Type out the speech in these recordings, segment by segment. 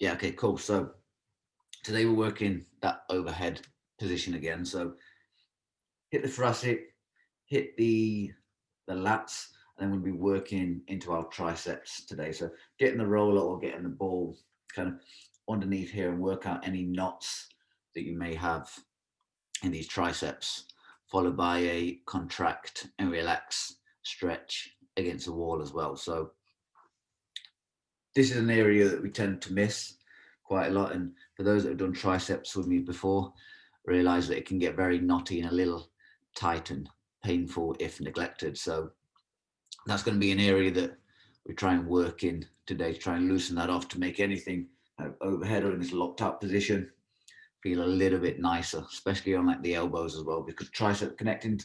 Yeah, okay, cool. So today we're working that overhead position again. So hit the thoracic, hit the lats, and then we'll be working into our triceps today. So getting the roller or getting the ball kind of underneath here and work out any knots that you may have in these triceps, followed by a contract and relax stretch against the wall as well. So this is an area that we tend to miss quite a lot. And for those that have done triceps with me before, realize that it can get very knotty and a little tight and painful if neglected. So that's going to be an area that we try and work in today to try and loosen that off to make anything overhead or in this locked out position feel a little bit nicer, especially on like the elbows as well, because tricep connecting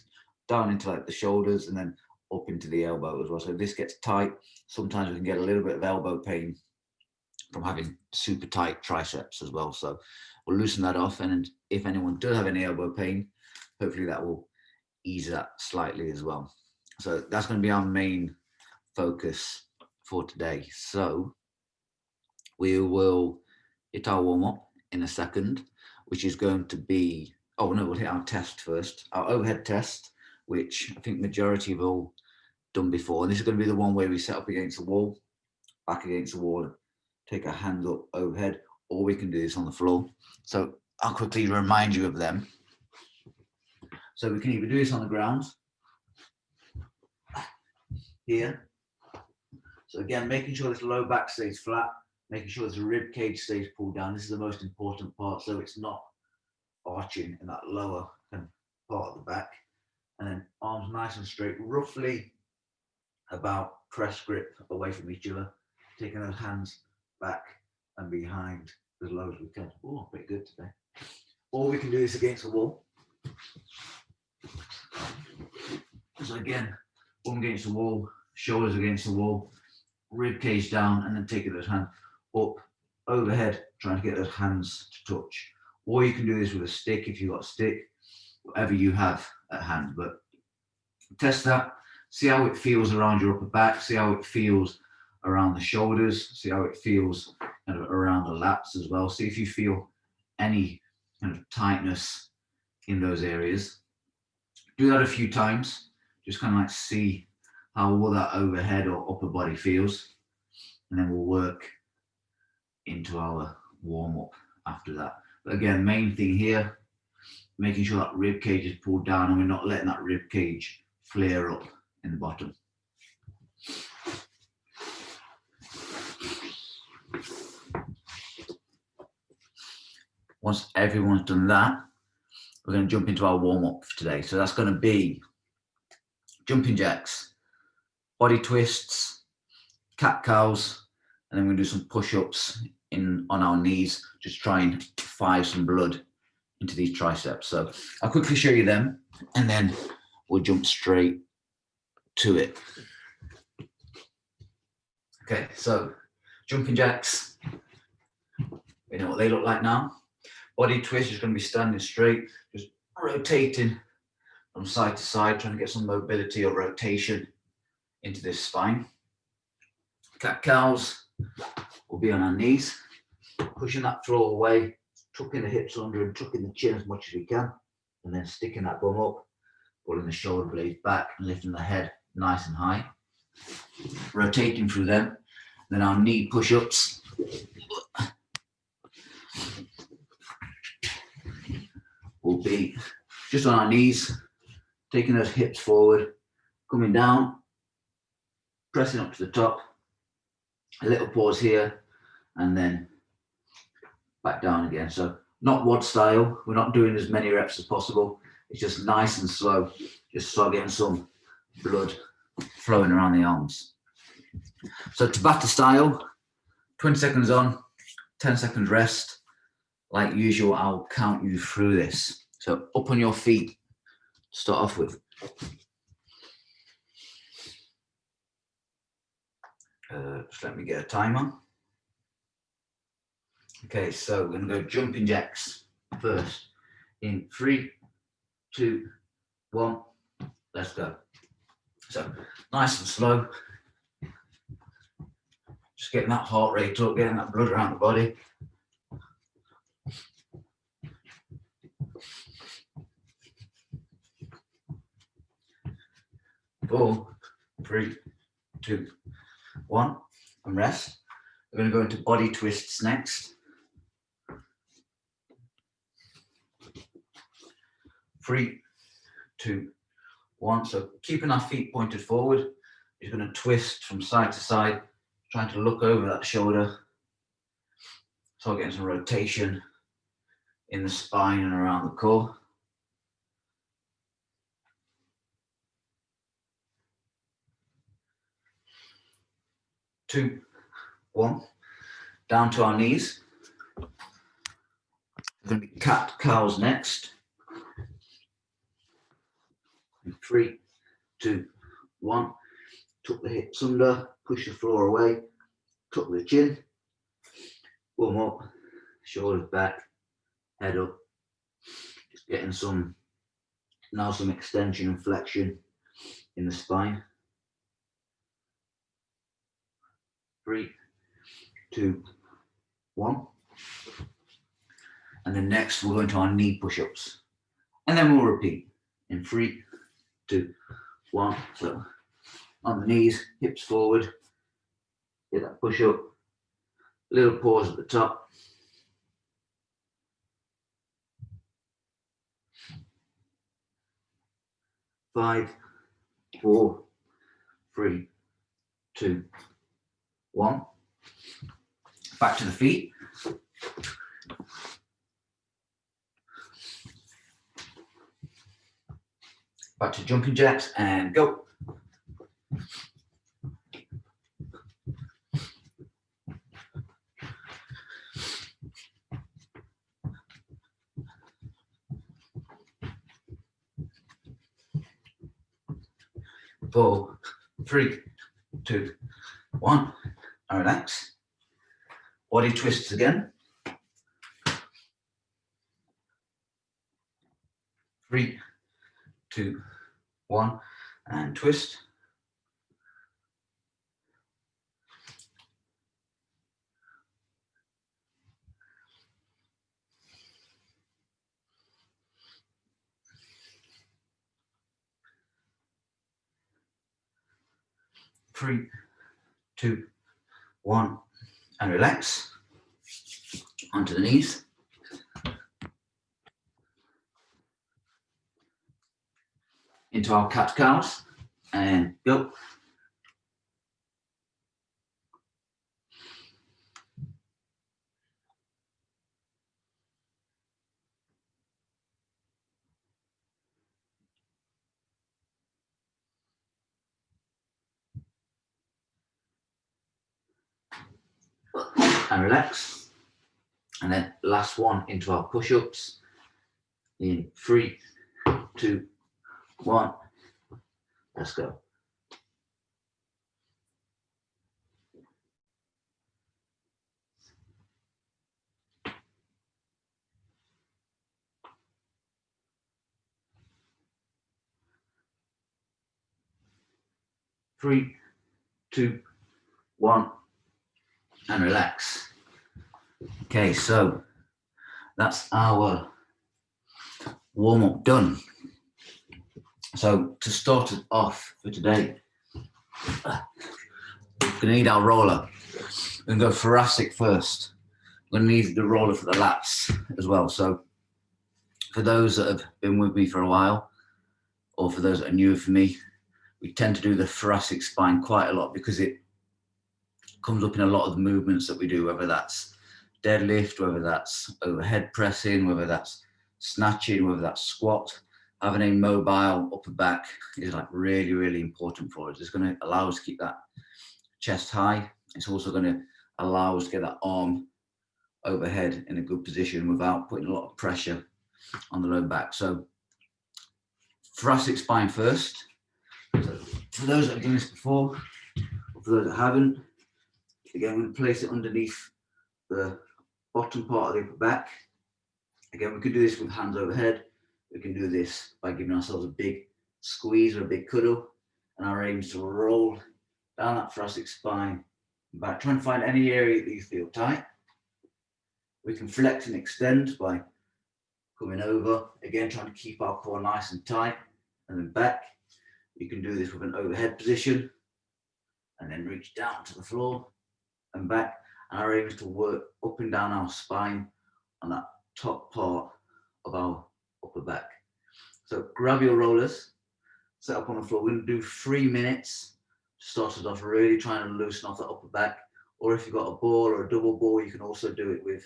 down into like the shoulders and then up into the elbow as well. So if this gets tight, sometimes we can get a little bit of elbow pain from having super tight triceps as well. So we'll loosen that off. And if anyone does have any elbow pain, hopefully that will ease that slightly as well. So that's going to be our main focus for today. So we will hit our warm up in a second, which is going to be, oh no, we'll hit our test first, our overhead test, which I think majority have all done before. And this is going to be the one where we set up against the wall, back against the wall, take our hands up overhead, or we can do this on the floor. So I'll quickly remind you of them. So we can either do this on the ground, here. So again, making sure this low back stays flat, making sure this rib cage stays pulled down. This is the most important part, so it's not arching in that lower kind of part of the back. And then arms nice and straight, roughly about press grip away from each other, taking those hands back and behind as low as we can. Oh, pretty good today. Or we can do this against the wall. So again, one against the wall, shoulders against the wall, rib cage down, and then taking those hands up overhead, trying to get those hands to touch. Or you can do this with a stick if you've got a stick, whatever you have at hand. But test that, see how it feels around your upper back, see how it feels around the shoulders, see how it feels kind of around the lats as well. See if you feel any kind of tightness in those areas. Do that a few times, just kind of like see how all that overhead or upper body feels. And then we'll work into our warm up after that. But again, main thing here, making sure that rib cage is pulled down and we're not letting that rib cage flare up in the bottom. Once everyone's done that, we're going to jump into our warm up for today. So that's going to be jumping jacks, body twists, cat cows, and then we're going to do some push-ups on our knees, just try and fire some blood into these triceps. So I'll quickly show you them and then we'll jump straight to it. Okay, so jumping jacks, we know what they look like now. Body twist is going to be standing straight, just rotating from side to side, trying to get some mobility or rotation into this spine. Cat cows will be on our knees, pushing that floor away, tucking the hips under and tucking the chin as much as we can, and then sticking that bum up, pulling the shoulder blades back and lifting the head nice and high. Rotating through them. Then our knee push-ups. Will be just on our knees, taking those hips forward, coming down, pressing up to the top, a little pause here, and then back down again. So not WOD style, we're not doing as many reps as possible. It's just nice and slow, just so getting some blood flowing around the arms. So Tabata style, 20 seconds on, 10 seconds rest. Like usual, I'll count you through this. So up on your feet to start off with. Just let me get a timer. Okay, so we're going to go jumping jacks first. In 3, 2, 1, let's go. So nice and slow. Just getting that heart rate up, getting that blood around the body. 4, 3, 2, 1, and rest. We're going to go into body twists next. 3, 2, 1. So keeping our feet pointed forward, you're going to twist from side to side, trying to look over that shoulder. So getting some rotation in the spine and around the core. 2, 1. Down to our knees. We're going to be cat cows next. 3, 2, 1. Tuck the hips under, push the floor away, tuck the chin, warm up, shoulders back, head up. Just getting some extension and flexion in the spine. 3, 2, 1. And then next we'll go into our knee push-ups. And then we'll repeat in 3, 2, 1. So on the knees, hips forward, get that push-up, little pause at the top. 5, 4, 3, 2, 1. Back to the feet. Back to jumping jacks and go. Four, 3, 2, 1. And relax. Body twists again. 3, 2, 1, and twist. 3, 2, 1, and relax. Onto the knees. Into our cat cows and go. And relax. And then last one into our push-ups in 3, 2, 1. Let's go. Three, 2, 1, and relax. Okay, so that's our warm-up done. So to start it off for today, we're going to need our roller. We're going to go thoracic first. We're going to need the roller for the lats as well. So for those that have been with me for a while, or for those that are newer for me, we tend to do the thoracic spine quite a lot because it comes up in a lot of the movements that we do, whether that's deadlift, whether that's overhead pressing, whether that's snatching, whether that's squat. Having a mobile upper back is like really, really important for us. It's going to allow us to keep that chest high. It's also going to allow us to get that arm overhead in a good position without putting a lot of pressure on the lower back. So thoracic spine first. So for those that have done this before, or for those that haven't, again, we're going to place it underneath the bottom part of the upper back. Again, we could do this with hands overhead. We can do this by giving ourselves a big squeeze or a big cuddle. And our aim is to roll down that thoracic spine, back. Try and find any area that you feel tight. We can flex and extend by coming over. Again, trying to keep our core nice and tight, and then back. You can do this with an overhead position, and then reach down to the floor and back. And our aim is to work up and down our spine on that top part of our upper back. So grab your rollers, set up on the floor. We're going to do 3 minutes to start us off, really trying to loosen off the upper back. Or if you've got a ball or a double ball, you can also do it with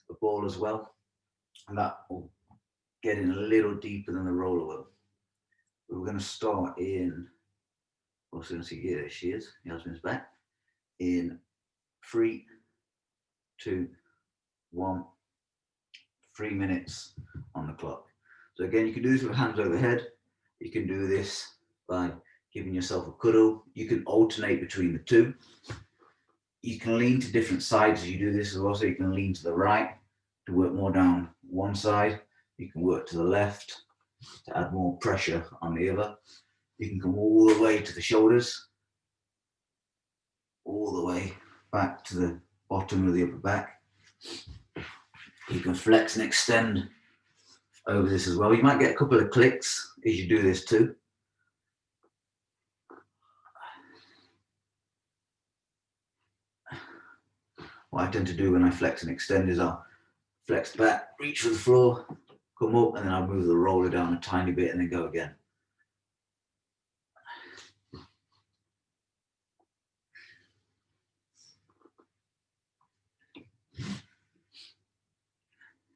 a ball as well. And that will get in a little deeper than the roller will. We're going to start in, also going to see, here she is, Yasmin's back, in 3, 2, 1, 3 minutes on the clock. So again, you can do this with hands overhead. You can do this by giving yourself a cuddle. You can alternate between the two. You can lean to different sides as you do this as well. So you can lean to the right to work more down one side. You can work to the left to add more pressure on the other. You can come all the way to the shoulders, all the way back to the bottom of the upper back. You can flex and extend over this as well. You might get a couple of clicks as you do this too. What I tend to do when I flex and extend is I'll flex back, reach for the floor, come up, and then I'll move the roller down a tiny bit and then go again.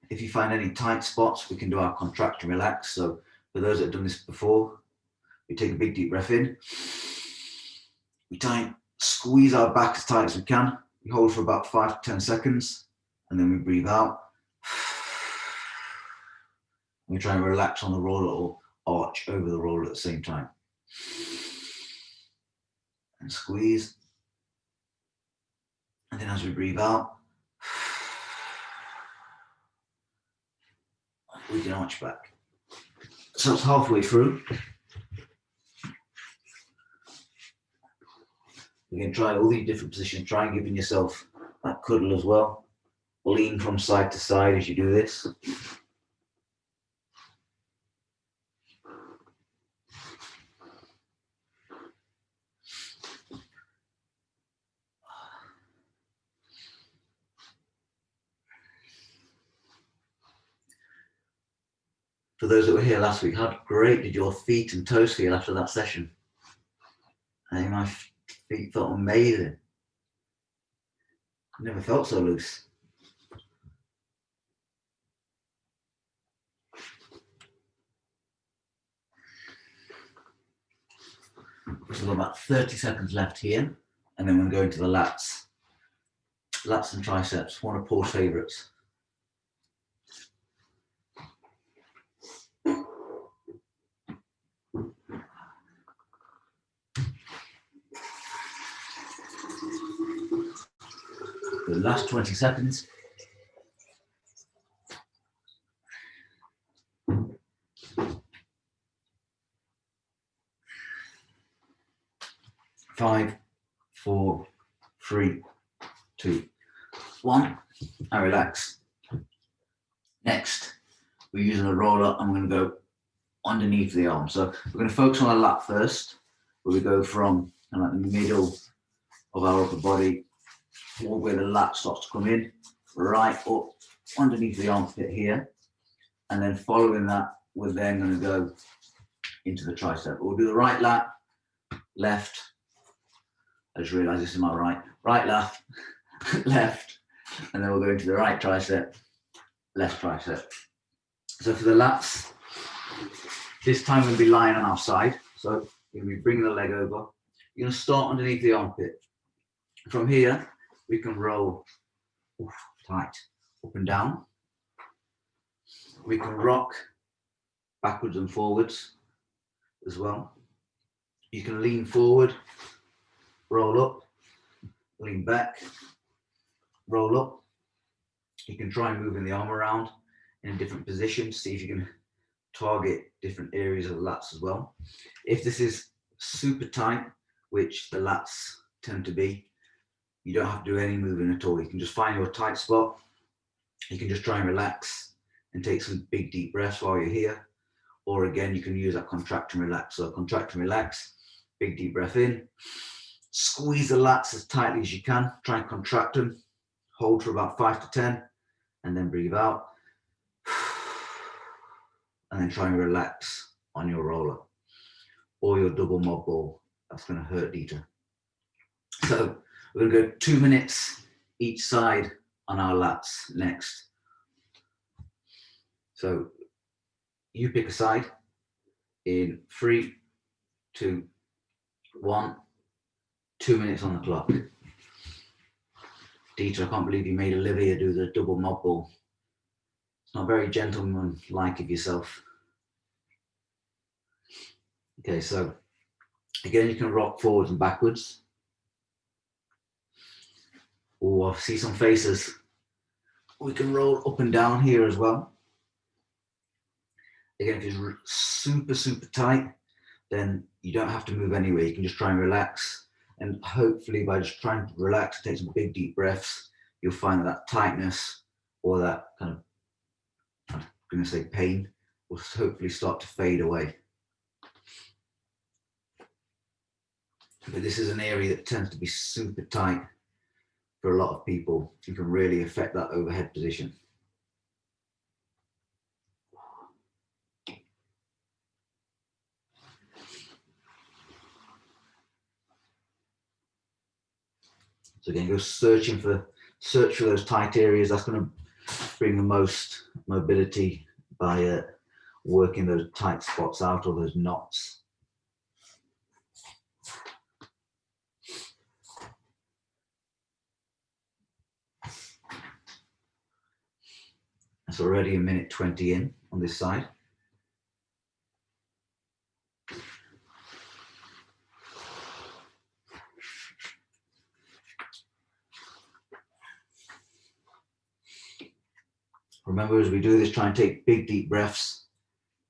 If you find any tight spots, we can do our contract and relax. So for those that have done this before, we take a big deep breath in. We try and squeeze our back as tight as we can. We hold for about 5 to 10 seconds, and then we breathe out. We try and relax on the roller or arch over the roller at the same time. And squeeze. And then as we breathe out, we can arch back. So it's halfway through. You can try all these different positions. Try and giving yourself that cuddle as well. Lean from side to side as you do this. For those that were here last week, how great did your feet and toes feel after that session? I think my feet felt amazing. I never felt so loose. We've got about 30 seconds left here, and then we're going to the lats. Lats and triceps, one of Paul's favourites. The last 20 seconds. Five, 4, 3, 2, 1, and relax. Next, we're using a roller. I'm going to go underneath the arm. So we're going to focus on the lat first, where we go from like the middle of our upper body, all where the lat starts to come in, right up underneath the armpit here. And then following that, we're then going to go into the tricep. We'll do the right lat, left. I just realised this is my right. Right, left, left. And then we'll go into the right tricep, left tricep. So for the lats, this time we're going to be lying on our side. So we're going to be bringing the leg over. You're going to start underneath the armpit. From here, we can roll tight up and down. We can rock backwards and forwards as well. You can lean forward, roll up, lean back, roll up. You can try moving the arm around in different positions, see if you can target different areas of the lats as well. If this is super tight, which the lats tend to be, You don't have to do any moving at all. You can just find your tight spot. You can just try and relax and take some big deep breaths while you're here. Or again, you can use that contract and relax. So contract and relax, big deep breath in. Squeeze the lats as tightly as you can. Try and contract them. Hold for about 5 to 10 and then breathe out. And then try and relax on your roller or your double mob ball. That's going to hurt Dieter. So we're going to go 2 minutes each side on our lats next. So you pick a side in 3, 2, 1, 2 minutes on the clock. Dieter, I can't believe you made Olivia do the double mob ball. It's not very gentleman-like of yourself. Okay, so again, you can rock forwards and backwards. Oh, I see some faces. We can roll up and down here as well. Again, if it's super, super tight, then you don't have to move anywhere. You can just try and relax. And hopefully by just trying to relax, take some big deep breaths, you'll find that tightness or that kind of, I'm going to say pain, will hopefully start to fade away. But this is an area that tends to be super tight for a lot of people. You can really affect that overhead position. So again, go search for those tight areas. That's going to bring the most mobility by working those tight spots out or those knots. That's already 1:20 in on this side. Remember, as we do this, try and take big, deep breaths.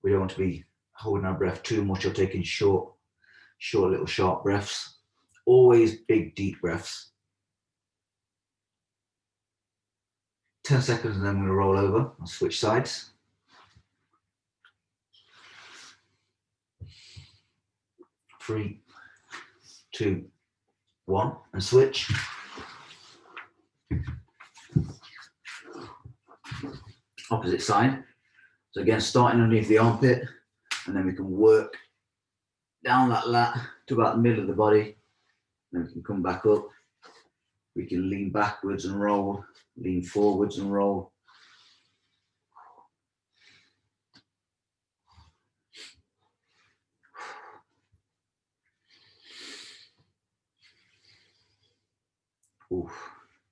We don't want to be holding our breath too much or taking short, little sharp breaths. Always big, deep breaths. 10 seconds and then I'm going to roll over. I'll switch sides. Three, 2, 1, and switch. Opposite side. So again, starting underneath the armpit, and then we can work down that lat to about the middle of the body. Then we can come back up. We can lean backwards and roll, lean forwards and roll. Ooh,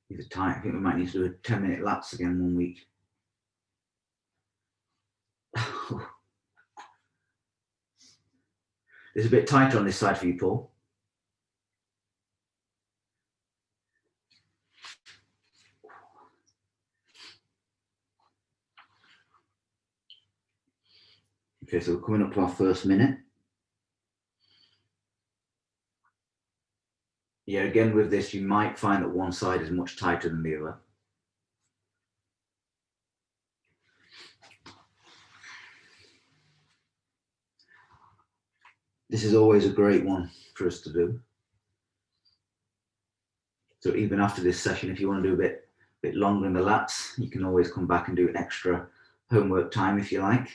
these are tight. I think we might need to do a 10-minute lats again one week. It's a bit tighter on this side for you, Paul. Okay, so we're coming up to our first minute. Yeah, again with this, you might find that one side is much tighter than the other. This is always a great one for us to do. So even after this session, if you want to do a bit longer in the lats, you can always come back and do extra homework time if you like.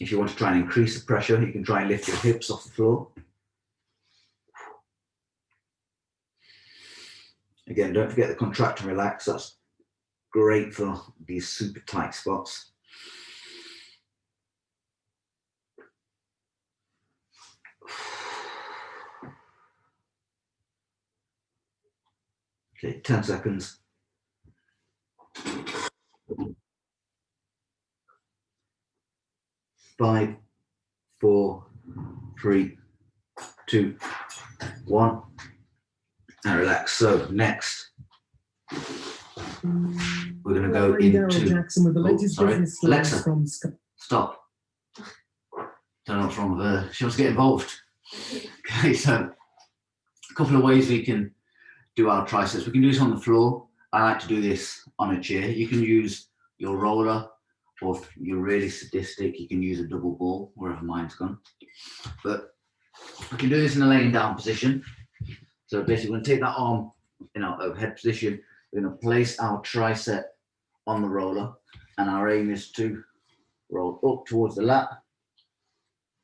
If you want to try and increase the pressure, you can try and lift your hips off the floor. Again, don't forget the contract and relax. That's great for these super tight spots. Okay, 10 seconds. 5, 4, 3, 2, 1, and relax. So next, we're going to go into. Jackson with the latest business Alexa, from stop. Don't know what's wrong with her. She wants to get involved. Okay, so a couple of ways we can do our triceps. We can do this on the floor. I like to do this on a chair. You can use your roller, or if you're really sadistic, you can use a double ball, wherever mine's gone. But we can do this in a laying down position. So basically, we're going to take that arm in our overhead position. We're going to place our tricep on the roller, and our aim is to roll up towards the lat,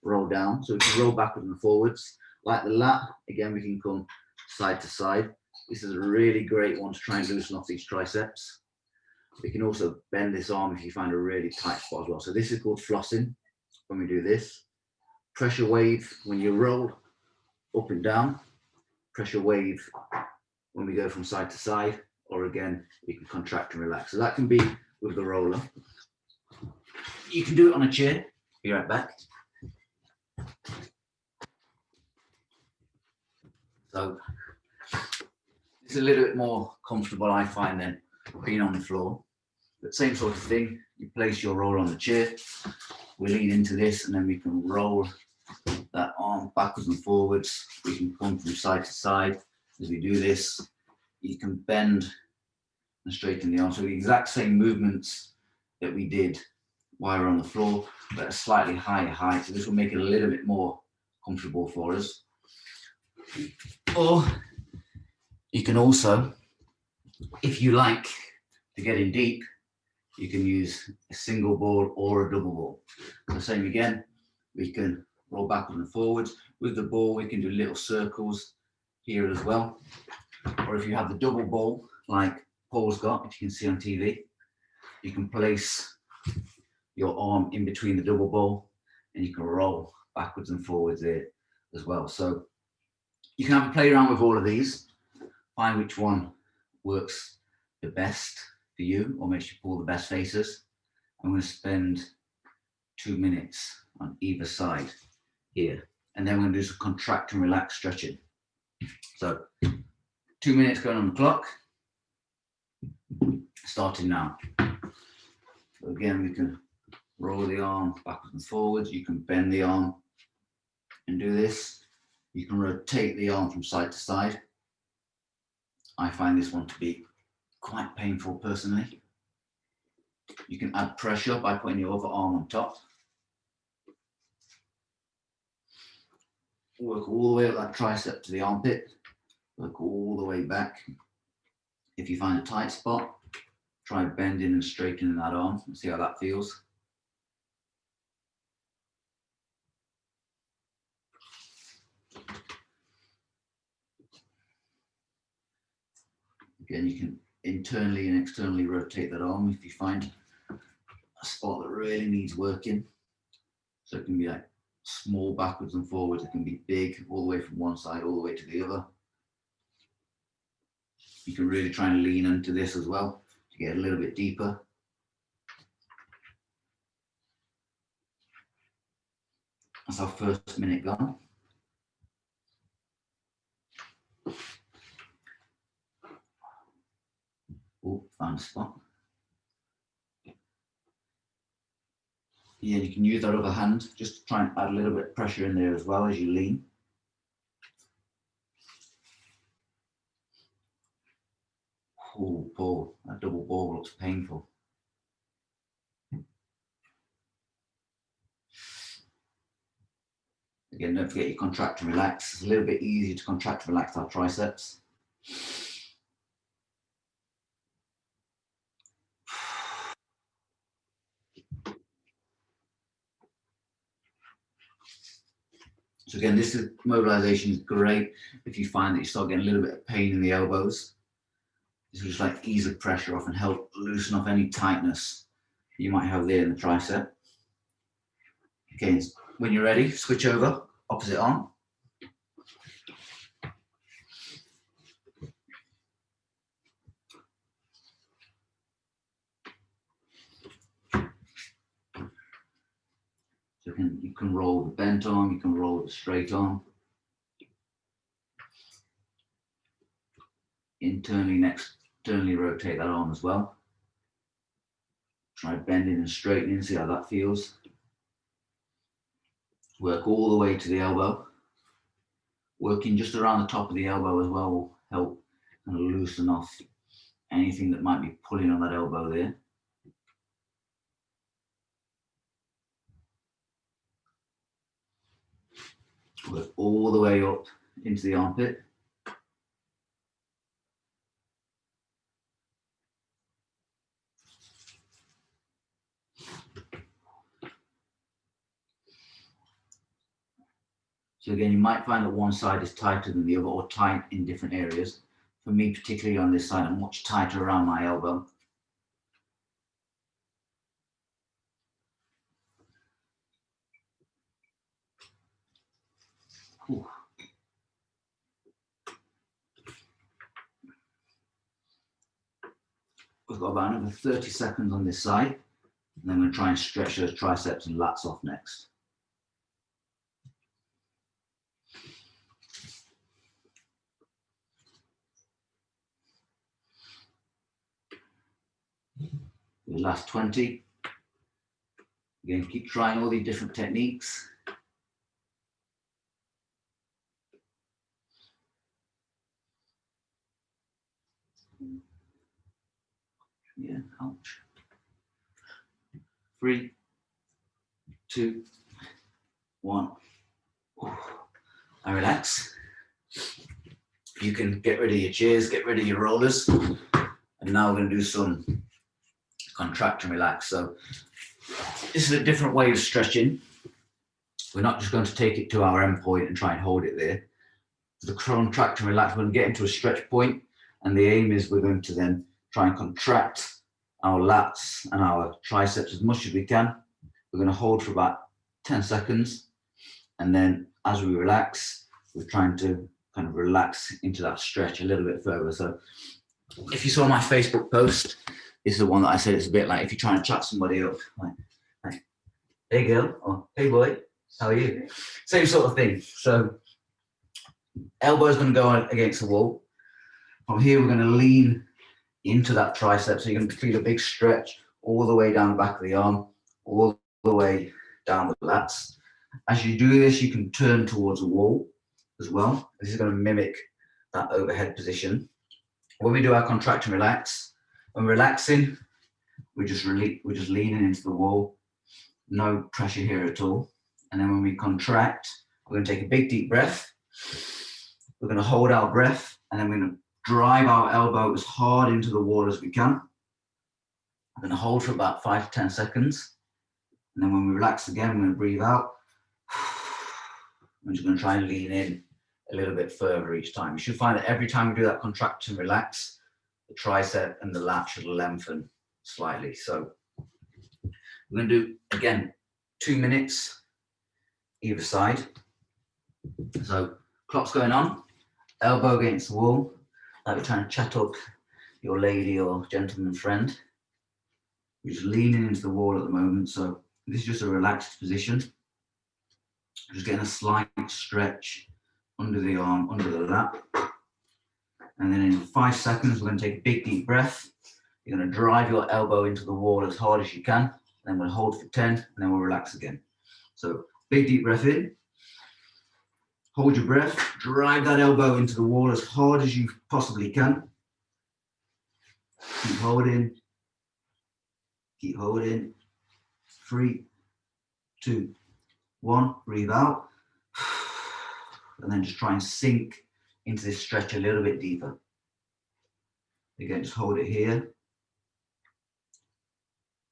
roll down. So we can roll backwards and forwards. Like the lat, again, we can come side to side. This is a really great one to try and loosen off these triceps. We can also bend this arm if you find a really tight spot as well. So this is called flossing when we do this. Pressure wave when you roll up and down. Pressure wave when we go from side to side, or again, we can contract and relax. So that can be with the roller. You can do it on a chair. Be right back. So it's a little bit more comfortable, I find, than being on the floor. But same sort of thing. You place your roller on the chair. We lean into this, and then we can roll that arm backwards and forwards. We can come from side to side. As we do this, you can bend and straighten the arm. So the exact same movements that we did while we're on the floor, but at a slightly higher height. So this will make it a little bit more comfortable for us. Or you can also, if you like to get in deep, you can use a single ball or a double ball. So same again, we can roll backwards and forwards. With the ball, we can do little circles here as well. Or if you have the double ball, like Paul's got, which you can see on TV, you can place your arm in between the double ball, and you can roll backwards and forwards there as well. So you can have a play around with all of these, find which one works the best for you or makes you pull the best faces. I'm going to spend 2 minutes on either side here, and then we're going to do some contract and relax stretching. So 2 minutes going on the clock, starting now. So again, we can roll the arm backwards and forwards. You can bend the arm and do this. You can rotate the arm from side to side. I find this one to be quite painful personally. You can add pressure by putting your other arm on top. Work all the way up that tricep to the armpit. Work all the way back. If you find a tight spot, try bending and straightening that arm and see how that feels. Again, you can internally and externally rotate that arm if you find a spot that really needs working. So it can be like small backwards and forwards. It can be big all the way from one side all the way to the other. You can really try and lean into this as well to get a little bit deeper. That's our first minute gone. Oh, found a spot. Yeah, you can use that other hand just to try and add a little bit of pressure in there as well as you lean. Oh, Paul, that double ball looks painful. Again, don't forget you contract and relax. It's a little bit easier to contract and relax our triceps. So again, this mobilization is great if you find that you start getting a little bit of pain in the elbows. This will just like ease the pressure off and help loosen off any tightness you might have there in the tricep. Okay, when you're ready, switch over, opposite arm. So you can roll the bent arm, you can roll the straight arm. Internally and externally rotate that arm as well. Try bending and straightening, see how that feels. Work all the way to the elbow. Working just around the top of the elbow as well will help kind of loosen off anything that might be pulling on that elbow there. Work all the way up into the armpit. So again, you might find that one side is tighter than the other or tight in different areas. For me, particularly on this side, I'm much tighter around my elbow. Ooh. We've got about another 30 seconds on this side. And then I'm going to try and stretch those triceps and lats off next. The last 20. Again, keep trying all these different techniques. Yeah, ouch. 3, 2, 1. And relax. You can get rid of your chairs, get rid of your rollers. And now we're going to do some contract and relax. So this is a different way of stretching. We're not just going to take it to our end point and try and hold it there. For the contract and relax, we're going to get into a stretch point, and the aim is we're going to then try and contract our lats and our triceps as much as we can. We're going to hold for about 10 seconds, and then as we relax, we're trying to kind of relax into that stretch a little bit further. So if you saw my Facebook post, this is the one that I said it's a bit like if you're trying to chat somebody up, like hey girl, or hey boy, how are you? Same sort of thing. So elbow's going to go against the wall. From here, we're going to lean into that tricep. So you're going to feel a big stretch all the way down the back of the arm, all the way down the lats. As you do this, you can turn towards the wall as well. This is going to mimic that overhead position. When we do our contract and relax, when we're relaxing, we're just leaning into the wall. No pressure here at all. And then when we contract, we're going to take a big deep breath. We're going to hold our breath, and then we're going to drive our elbow as hard into the wall as we can. We're going to hold for about 5 to 10 seconds. And then when we relax again, we're going to breathe out. We're just going to try and lean in a little bit further each time. You should find that every time we do that contract and relax, the tricep and the lat should lengthen slightly. So we're going to do, again, 2 minutes either side. So clock's going on, elbow against the wall, like we're trying to chat up your lady or gentleman friend. We're just leaning into the wall at the moment. So this is just a relaxed position. Just getting a slight stretch under the arm, under the lat. And then in 5 seconds, we're going to take a big deep breath. You're going to drive your elbow into the wall as hard as you can. Then we'll hold for 10, and then we'll relax again. So big deep breath in. Hold your breath. Drive that elbow into the wall as hard as you possibly can. Keep holding. Keep holding. 3, 2, 1. Breathe out. And then just try and sink into this stretch a little bit deeper. Again, just hold it here.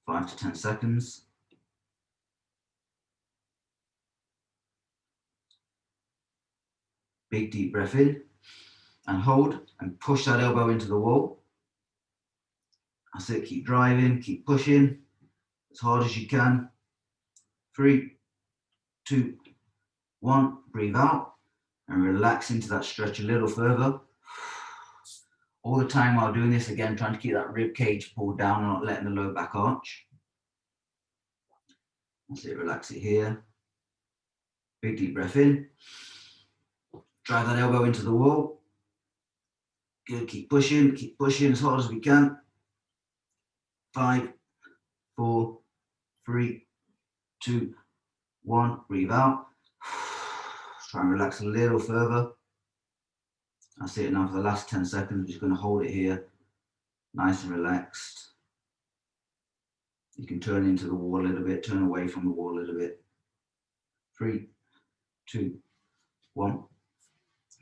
5 to 10 seconds. Big deep breath in and hold and push that elbow into the wall. That's it. Keep driving, keep pushing as hard as you can. 3, 2, 1. Breathe out and relax into that stretch a little further. All the time while doing this, again, trying to keep that rib cage pulled down and not letting the low back arch. That's it. Relax it here. Big deep breath in. Drive that elbow into the wall. Good. Keep pushing as hard as we can. 5, 4, 3, 2, 1. Breathe out. Try and relax a little further. That's it. Now for the last 10 seconds, I'm just going to hold it here, nice and relaxed. You can turn into the wall a little bit, turn away from the wall a little bit. 3, 2, 1.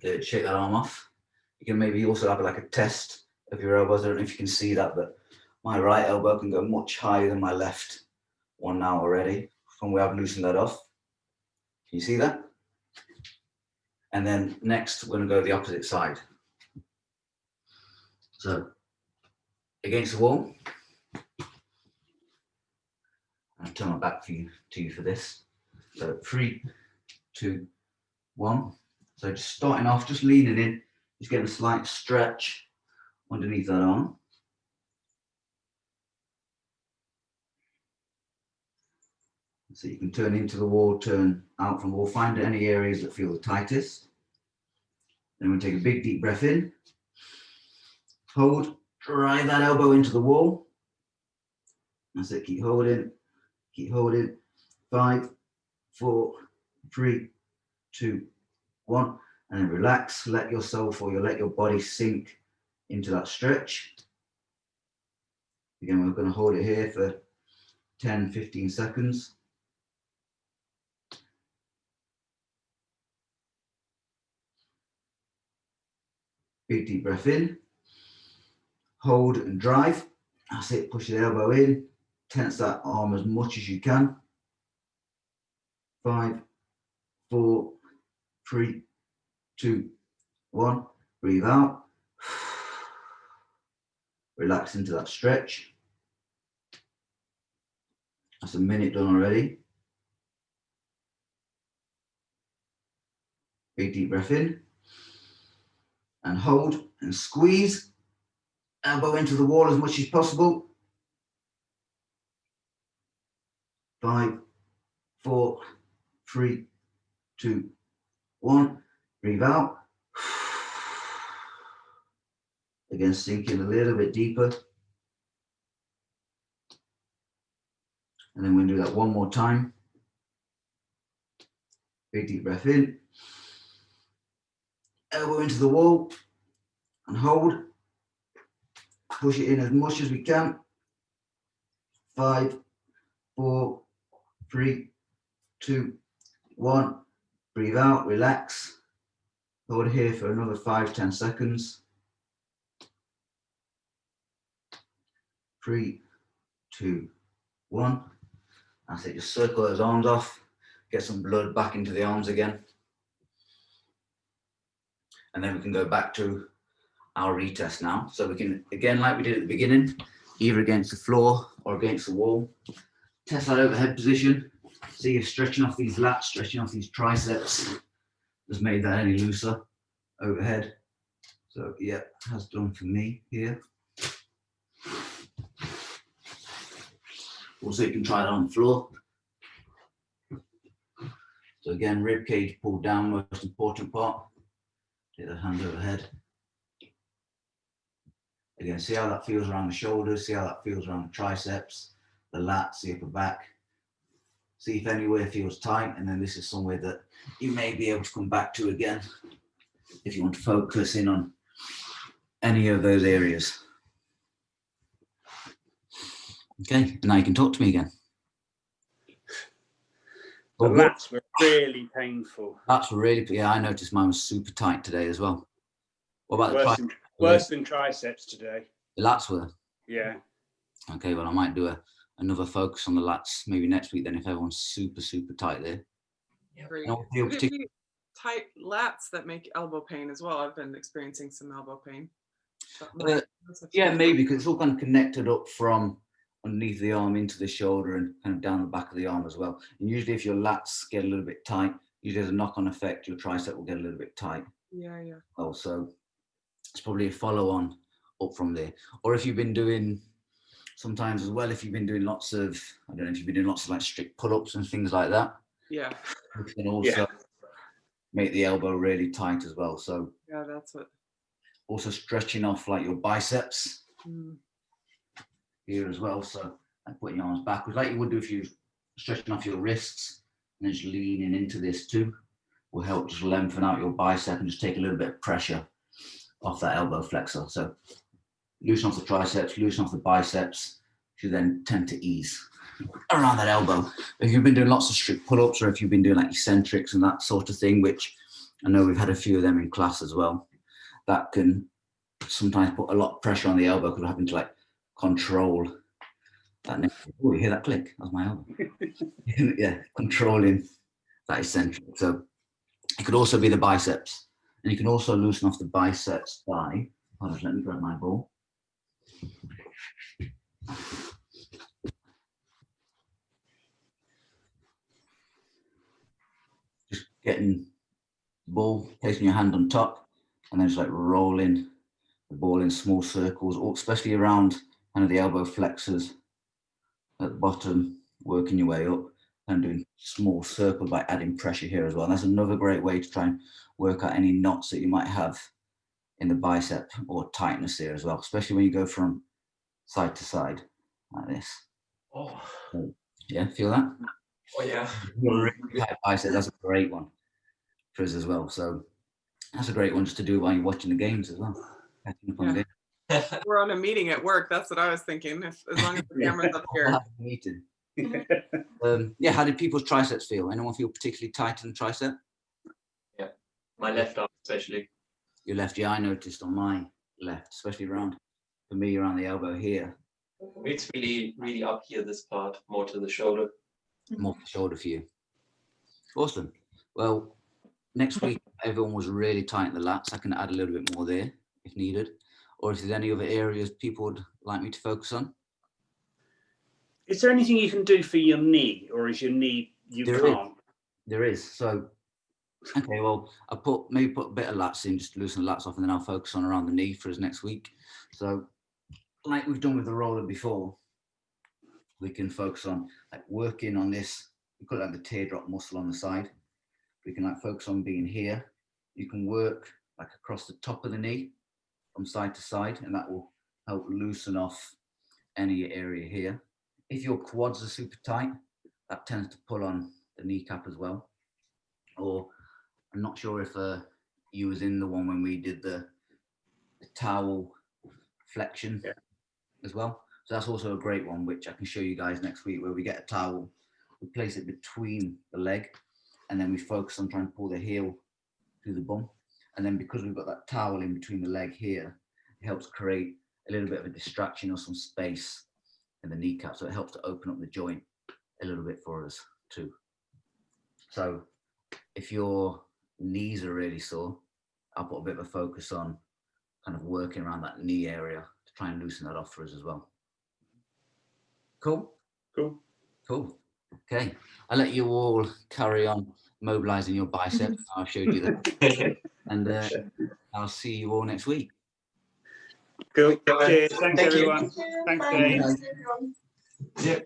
Good. Shake that arm off. You can maybe also have like a test of your elbows. I don't know if you can see that, but my right elbow can go much higher than my left one now already from where I've loosened that off. Can you see that? And then next, we're going to go the opposite side. So against the wall. I'll turn my back to you for this. So 3, 2, 1. So just starting off, just leaning in, just getting a slight stretch underneath that arm. So you can turn into the wall, turn out from the wall, find any areas that feel the tightest. Then we'll take a big deep breath in. Hold, drive that elbow into the wall. That's it, keep holding, keep holding. 5, 4, 3, 2, 1. And then relax, let yourself or let your body sink into that stretch. Again, we're going to hold it here for 10, 15 seconds. Big deep breath in. Hold and drive. That's it, push the elbow in. Tense that arm as much as you can. 5, 4, 3, 2, 1. Breathe out. Relax into that stretch. That's a minute done already. Big deep breath in. And hold and squeeze. Elbow into the wall as much as possible. 5, 4, 3, 2, 1. Breathe out. Again, sink in a little bit deeper. And then we're going to do that one more time. Big deep breath in. Elbow into the wall. And hold. Push it in as much as we can. 5, 4, 3, 2, 1. Breathe out, relax. Hold here for another 5, 10 seconds. 3, 2, 1. That's it, just circle those arms off. Get some blood back into the arms again. And then we can go back to our retest now. So we can, again, like we did at the beginning, either against the floor or against the wall. Test that overhead position. See you're stretching off these lats, stretching off these triceps. Just made that any looser overhead. So yeah, has done for me here. Also, you can try it on the floor. So again, rib cage pulled down, most important part. Get the hand overhead. Again, see how that feels around the shoulders, see how that feels around the triceps, the lats, the upper back. See if anywhere feels tight, and then this is somewhere that you may be able to come back to again if you want to focus in on any of those areas. Okay, now you can talk to me again. The lats were really painful. That's really, yeah, I noticed mine was super tight today as well. What about worse the worse than triceps today? The lats were? Yeah. Okay, well, I might do another focus on the lats maybe next week then if everyone's super, super tight there. Tight lats that make elbow pain as well. I've been experiencing some elbow pain. Yeah, maybe because it's all kind of connected up from underneath the arm into the shoulder and kind of down the back of the arm as well. And usually if your lats get a little bit tight, usually there's a knock-on effect, your tricep will get a little bit tight. Yeah. Also, it's probably a follow-on up from there. Or if you've been doing, sometimes as well, if you've been doing lots of, I don't know if you've been doing lots of like strict pull-ups and things like that. Yeah. You can also make the elbow really tight as well. So yeah, that's what. Also stretching off like your biceps here as well. So like putting your arms backwards, like you would do if you're stretching off your wrists, and then just leaning into this too. will help just lengthen out your bicep and just take a little bit of pressure off that elbow flexor. So loosen off the triceps, loosen off the biceps, you then tend to ease around that elbow. If you've been doing lots of strict pull-ups, or if you've been doing like eccentrics and that sort of thing, which I know we've had a few of them in class as well, that can sometimes put a lot of pressure on the elbow because we're having to like control that. Oh, you hear that click? That was my elbow. Yeah, controlling that eccentric. So it could also be the biceps, and you can also loosen off the biceps by, hold on, let me grab my ball. Just getting the ball, placing your hand on top, and then just like rolling the ball in small circles, or especially around kind of the elbow flexors at the bottom, working your way up and doing small circle by adding pressure here as well. And that's another great way to try and work out any knots that you might have in the bicep or tightness here as well, especially when you go from side to side like this. Oh, Yeah, feel that? oh yeah. Really tight bicep, that's a great one for us as well. So that's a great one just to do while you're watching the games as well. We're on a meeting at work. That's what I was thinking. As long as the camera's up here. Meeting. Yeah, how did people's triceps feel? Anyone feel particularly tight in the tricep? Yeah, my left arm especially. Your left, yeah, I noticed on my left, especially around, for me, around the elbow here. It's really, really up here, this part, more to the shoulder. More for shoulder for you. Awesome. Well, next week, everyone was really tight in the lats. I can add a little bit more there if needed. Or if there's any other areas people would like me to focus on. Is there anything you can do for your knee, or is your knee can't? There is. So, okay, well, I'll maybe put a bit of lats in, just to loosen the lats off, and then I'll focus on around the knee for us next week. So, like we've done with the roller before, we can focus on like working on this. We call it like the teardrop muscle on the side. We can like focus on being here. You can work like across the top of the knee from side to side, and that will help loosen off any area here. If your quads are super tight, that tends to pull on the kneecap as well. Or I'm not sure if you was in the one when we did the towel flexion as well. So that's also a great one, which I can show you guys next week, where we get a towel, we place it between the leg, and then we focus on trying to pull the heel through the bum. And then because we've got that towel in between the leg here, it helps create a little bit of a distraction or some space in the kneecap. So it helps to open up the joint a little bit for us too. So if your knees are really sore, I'll put a bit of a focus on kind of working around that knee area to try and loosen that off for us as well. Cool? Cool. Okay. I'll let you all carry on mobilizing your biceps. I've showed you that. And I'll see you all next week. Cool. Cheers. Thanks, everyone. Thanks, Dave. Yeah.